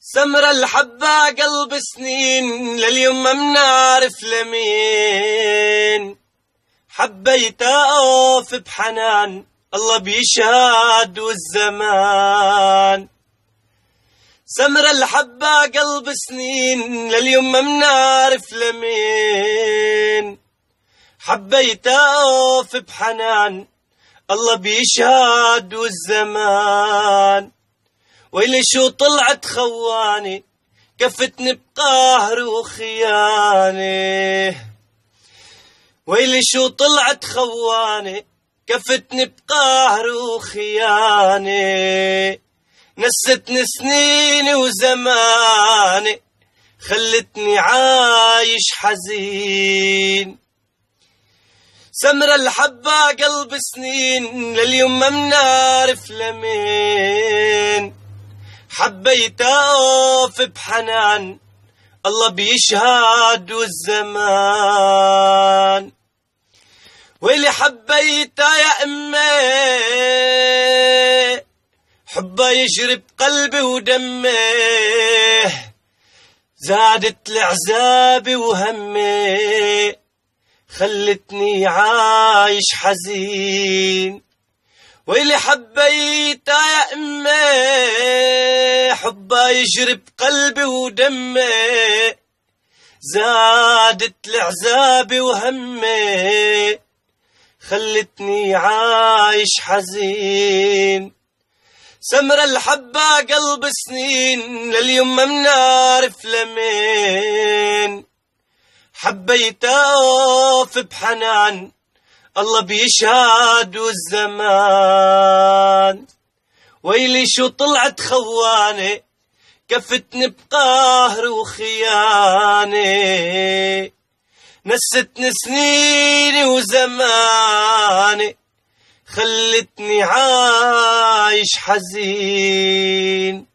سمرة الحبة قلب سنين لليوم ما منعرف لمين حبيته أوف بحنان الله بيشهد والزمان. سمرة الحبة قلب سنين لليوم ما منعرف لمين حبيته أوف بحنان الله بيشهد والزمان. ويلي شو طلعت خواني كفتني بقهر وخياني. ويلي شو طلعت خواني كفتني بقهر وخياني. نستني سنيني وزماني خلتني عايش حزين. سمرة الحبة قلب سنين لليوم ما منعرف لمين حبيته في بحنان الله بيشهد والزمان. ويلي حبيته يا أمي حبه يجري بقلبي ودمي زادت لعذابي وهمي خلتني عايش حزين. ويلي حبيته يا أمي حبه يجري بقلبي ودمي زادت لعذابي وهمي خلتني عايش حزين. سمرة الحبة قلب سنين لليوم ما منعرف لمين حبيته في بحنان الله بيشهد والزمان. ويلي شو طلعت خواني كفتني بقهر وخياني. نستني سنيني وزماني خلتني عايش حزين.